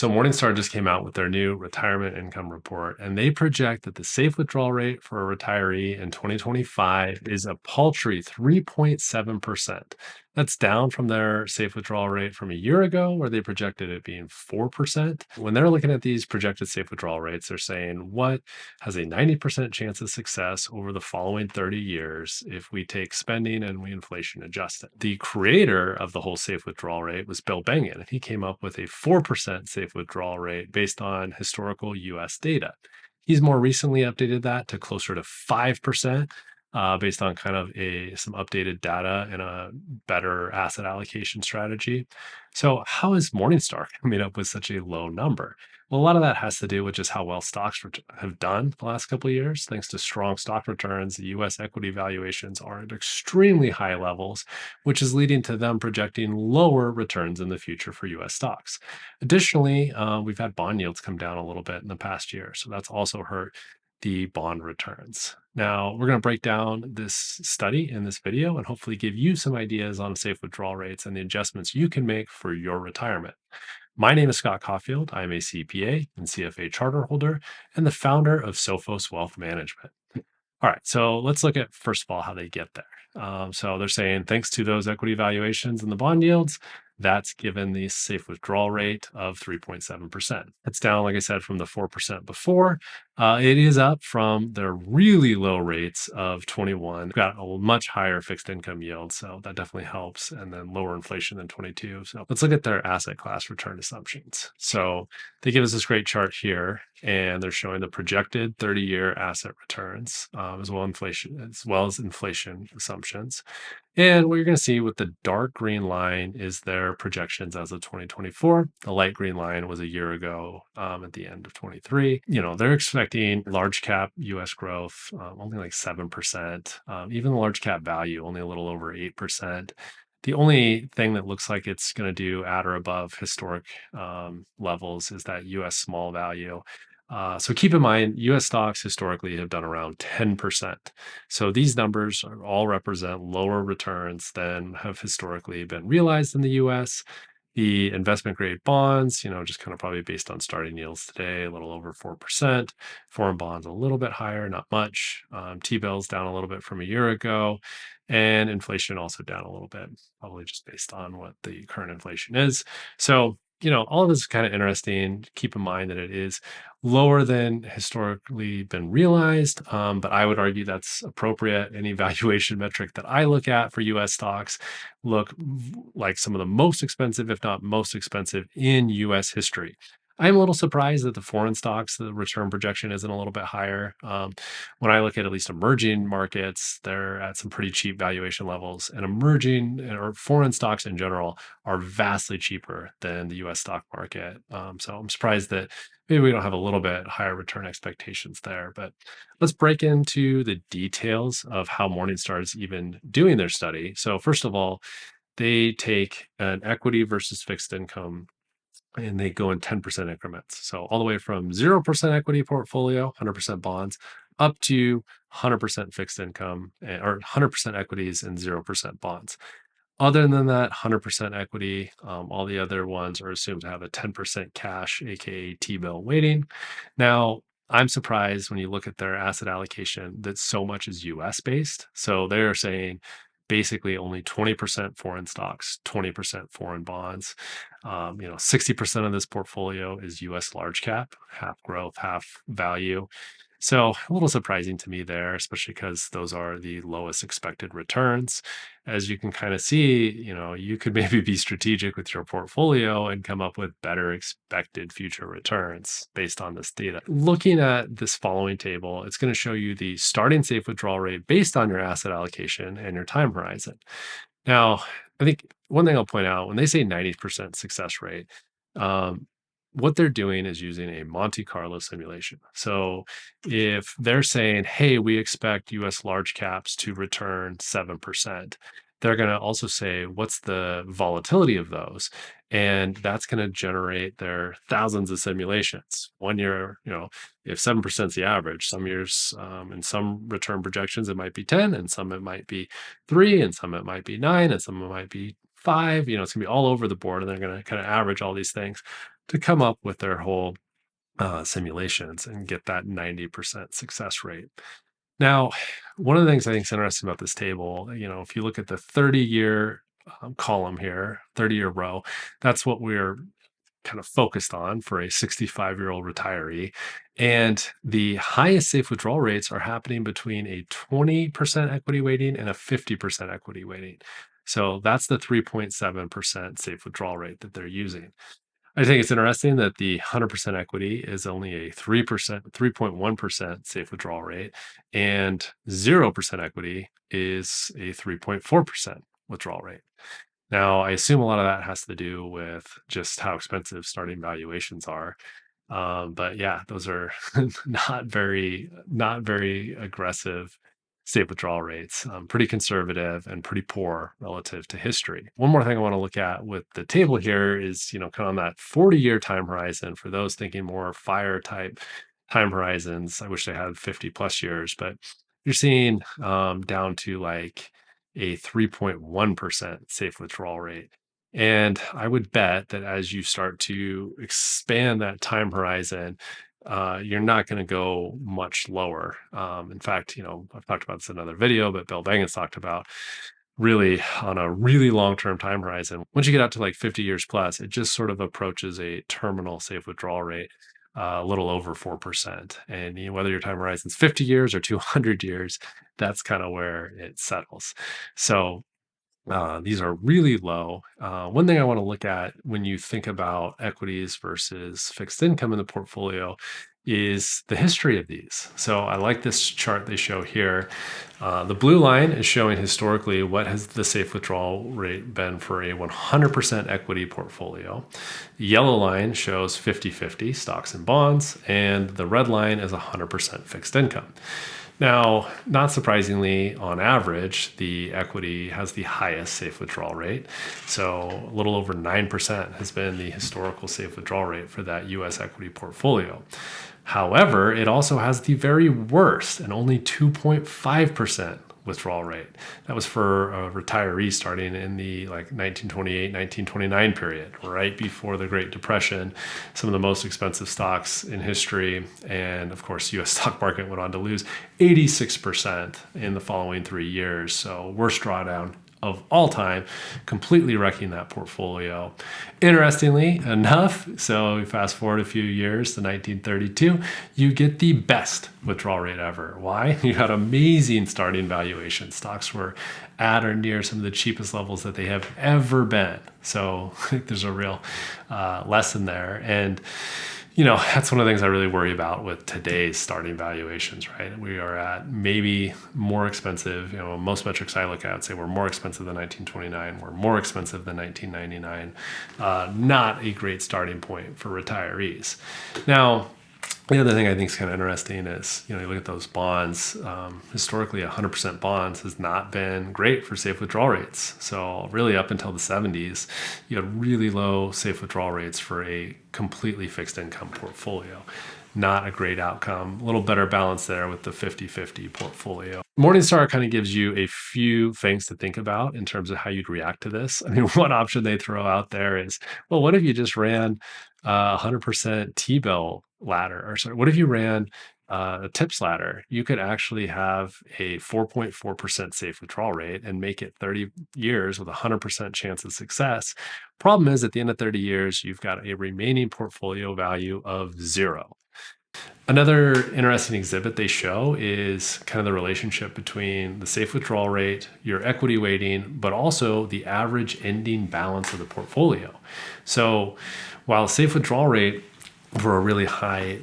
So Morningstar just came out with their new retirement income report, and they project that the safe withdrawal rate for a retiree in 2025 is a paltry 3.7%. That's down from their safe withdrawal rate from a year ago, where they projected it being 4%. When they're looking at these projected safe withdrawal rates, they're saying what has a 90% chance of success over the following 30 years if we take spending and we inflation adjust it. The creator of the whole safe withdrawal rate was Bill Bengen, and he came up with a 4% safe withdrawal rate based on historical US data. He's more recently updated that to closer to 5%. Based on kind of some updated data and a better asset allocation strategy. So, how is Morningstar coming up with such a low number? Well, a lot of that has to do with just how well stocks have done the last couple of years. Thanks to strong stock returns, the US equity valuations are at extremely high levels, which is leading to them projecting lower returns in the future for US stocks. Additionally, we've had bond yields come down a little bit in the past year. So that's also hurt the bond returns. Now, we're going to break down this study in this video and hopefully give you some ideas on safe withdrawal rates and the adjustments you can make for your retirement. My name is Scott Caulfield. I am a CPA and CFA charter holder and the founder of Sophos Wealth Management. All right, so let's look at first of all how they get there. So they're saying thanks to those equity valuations and the bond yields, that's given the safe withdrawal rate of 3.7%. It's down, like I said, from the 4% before. It is up from the really low rates of 21. We've got a much higher fixed income yield, so that definitely helps, and then lower inflation than 22. So let's look at their asset class return assumptions. So they give us this great chart here, and they're showing the projected 30-year asset returns as well as inflation assumptions. And what you're going to see with the dark green line is their projections as of 2024. The light green line was a year ago at the end of 23. They're expecting large cap US growth only like 7%. Even the large cap value only a little over 8%. The only thing that looks like it's going to do at or above historic levels is that US small value. So keep in mind, US stocks historically have done around 10%. So these numbers all represent lower returns than have historically been realized in the US. The investment grade bonds, just kind of probably based on starting yields today, a little over 4%. Foreign bonds a little bit higher, not much. T-bills down a little bit from a year ago. And inflation also down a little bit, probably just based on what the current inflation is. So, all of this is kind of interesting. Keep in mind that it is lower than historically been realized, but I would argue that's appropriate. Any valuation metric that I look at for US stocks look like some of the most expensive, if not most expensive, in US history. I'm a little surprised that the foreign stocks, the return projection isn't a little bit higher. When I look at least emerging markets, they're at some pretty cheap valuation levels, and emerging or foreign stocks in general are vastly cheaper than the US stock market. So I'm surprised that maybe we don't have a little bit higher return expectations there. But let's break into the details of how Morningstar is even doing their study. So, first of all, they take an equity versus fixed income and they go in 10% increments. So all the way from 0% equity portfolio, 100% bonds, up to 100% fixed income or 100% equities and 0% bonds. Other than that, 100% equity, all the other ones are assumed to have a 10% cash, aka T-bill weighting. Now, I'm surprised when you look at their asset allocation that so much is US based. So they're saying basically only 20% foreign stocks, 20% foreign bonds. 60% of this portfolio is US large cap, half growth, half value. So a little surprising to me there, especially because those are the lowest expected returns. As you can kind of see, you could maybe be strategic with your portfolio and come up with better expected future returns based on this data. Looking at this following table, it's going to show you the starting safe withdrawal rate based on your asset allocation and your time horizon. Now, I think one thing I'll point out when they say 90% success rate, um, what they're doing is using a Monte Carlo simulation. So if they're saying, hey, we expect US large caps to return 7%, they're going to also say, what's the volatility of those? And that's going to generate their thousands of simulations. One year, if 7% is the average, some years in some return projections, it might be 10, and some it might be 3, and some it might be 9, and some it might be 5. It's going to be all over the board, and they're going to kind of average all these things. to come up with their whole simulations and get that 90% success rate. Now, one of the things I think is interesting about this table, if you look at the 30-year column here, 30-year row, that's what we're kind of focused on for a 65-year-old retiree. And the highest safe withdrawal rates are happening between a 20% equity weighting and a 50% equity weighting. So that's the 3.7% safe withdrawal rate that they're using. I think it's interesting that the 100% equity is only a 3%, 3.1% safe withdrawal rate, and 0% equity is a 3.4% withdrawal rate. Now, I assume a lot of that has to do with just how expensive starting valuations are. But yeah, those are not very aggressive safe withdrawal rates. Pretty conservative and pretty poor relative to history. One more thing I want to look at with the table here is, kind of on that 40-year time horizon for those thinking more fire type time horizons. I wish they had 50 plus years, but you're seeing down to like a 3.1% safe withdrawal rate. And I would bet that as you start to expand that time horizon, you're not going to go much lower. In fact, I've talked about this in another video, but Bill Bang's talked about really on a really long-term time horizon. Once you get out to like 50 years plus, it just sort of approaches a terminal safe withdrawal rate, a little over 4%. And whether your time horizon is 50 years or 200 years, that's kind of where it settles. So these are really low. One thing I want to look at when you think about equities versus fixed income in the portfolio is the history of these. So I like this chart they show here. The blue line is showing historically what has the safe withdrawal rate been for a 100% equity portfolio. The yellow line shows 50-50 stocks and bonds, and the red line is 100% fixed income. Now, not surprisingly, on average, the equity has the highest safe withdrawal rate. So a little over 9% has been the historical safe withdrawal rate for that US equity portfolio. However, it also has the very worst and only 2.5% withdrawal rate. That was for a retiree starting in the 1928, 1929 period, right before the Great Depression, some of the most expensive stocks in history. And of course, US stock market went on to lose 86% in the following 3 years. So worst drawdown of all time, completely wrecking that portfolio. Interestingly enough, so we fast forward a few years to 1932, you get the best withdrawal rate ever. Why? You had amazing starting valuation. Stocks were at or near some of the cheapest levels that they have ever been. So I think there's a real lesson there. And that's one of the things I really worry about with today's starting valuations, right? We are at maybe more expensive. Most metrics I look at say we're more expensive than 1929. We're more expensive than 1999. Not a great starting point for retirees. Now, the other thing I think is kind of interesting is, you look at those bonds. Historically, 100% bonds has not been great for safe withdrawal rates. So really up until the 70s, you had really low safe withdrawal rates for a completely fixed income portfolio. Not a great outcome. A little better balance there with the 50-50 portfolio. Morningstar kind of gives you a few things to think about in terms of how you'd react to this. I mean, one option they throw out there is, well, what if you just ran 100% T-bill ladder? Or sorry, what if you ran a TIPS ladder? You could actually have a 4.4% safe withdrawal rate and make it 30 years with a 100% chance of success. Problem is, at the end of 30 years, you've got a remaining portfolio value of 0. Another interesting exhibit they show is kind of the relationship between the safe withdrawal rate, your equity weighting, but also the average ending balance of the portfolio. So while safe withdrawal rate for a really high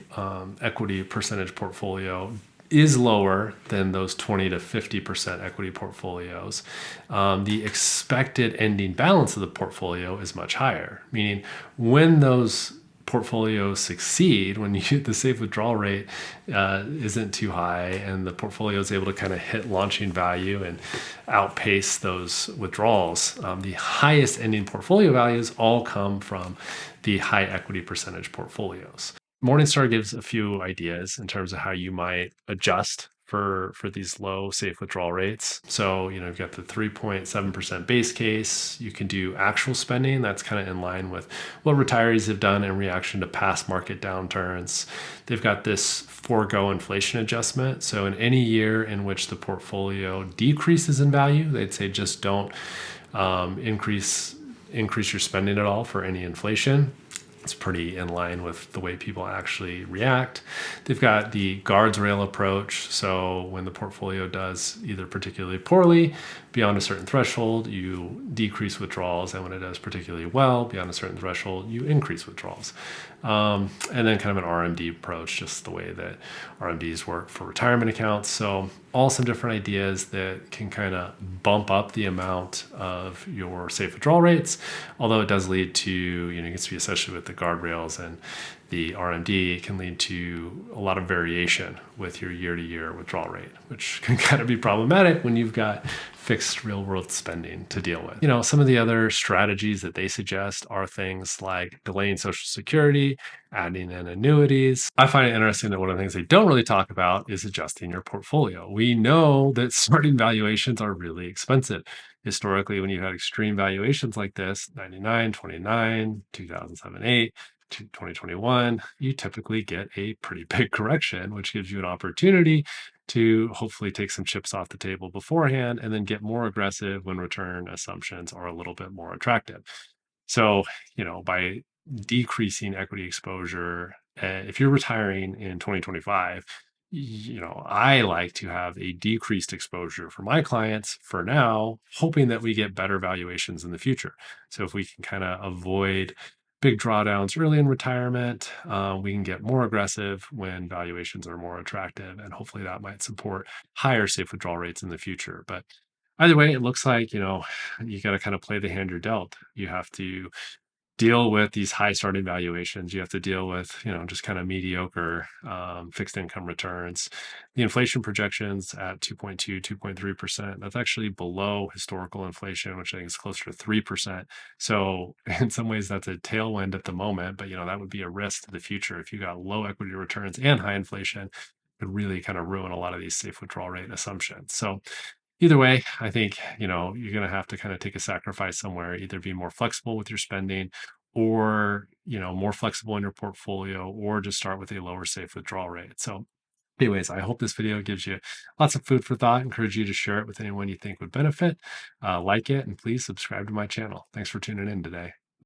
equity percentage portfolio is lower than those 20 to 50% equity portfolios, the expected ending balance of the portfolio is much higher, meaning when those portfolios succeed, when the safe withdrawal rate isn't too high and the portfolio is able to kind of hit launching value and outpace those withdrawals, the highest ending portfolio values all come from the high equity percentage portfolios. Morningstar gives a few ideas in terms of how you might adjust for these low safe withdrawal rates. So, you've got the 3.7% base case. You can do actual spending. That's kind of in line with what retirees have done in reaction to past market downturns. They've got this forego inflation adjustment. So, in any year in which the portfolio decreases in value, they'd say just don't increase your spending at all for any inflation. It's pretty in line with the way people actually react. They've got the guardrail approach. So when the portfolio does either particularly poorly beyond a certain threshold, you decrease withdrawals. And when it does particularly well beyond a certain threshold, you increase withdrawals. And then kind of an RMD approach, just the way that RMDs work for retirement accounts. So all some different ideas that can kind of bump up the amount of your safe withdrawal rates, although it does lead to, it gets to be associated with the guardrails and the RMD, it can lead to a lot of variation with your year-to-year withdrawal rate, which can kind of be problematic when you've got fixed real-world spending to deal with. Some of the other strategies that they suggest are things like delaying Social Security, adding in annuities. I find it interesting that one of the things they don't really talk about is adjusting your portfolio. We know that starting valuations are really expensive. Historically, when you had extreme valuations like this, 99, 29, 2007, 8, 2021, you typically get a pretty big correction, which gives you an opportunity to hopefully take some chips off the table beforehand and then get more aggressive when return assumptions are a little bit more attractive. So, by decreasing equity exposure, if you're retiring in 2025, I like to have a decreased exposure for my clients for now, hoping that we get better valuations in the future. So if we can kind of avoid big drawdowns early in retirement, we can get more aggressive when valuations are more attractive, and hopefully that might support higher safe withdrawal rates in the future. But either way, it looks like, you got to kind of play the hand you're dealt. You have to deal with these high starting valuations. You have to deal with, just kind of mediocre fixed income returns. The inflation projections at 2.2, 2.3%, that's actually below historical inflation, which I think is closer to 3%. So in some ways, that's a tailwind at the moment, but, that would be a risk to the future. If you got low equity returns and high inflation, it could really kind of ruin a lot of these safe withdrawal rate assumptions. So either way, I think, you're going to have to kind of take a sacrifice somewhere, either be more flexible with your spending or, more flexible in your portfolio, or just start with a lower safe withdrawal rate. So anyways, I hope this video gives you lots of food for thought. Encourage you to share it with anyone you think would benefit. Like it, and please subscribe to my channel. Thanks for tuning in today.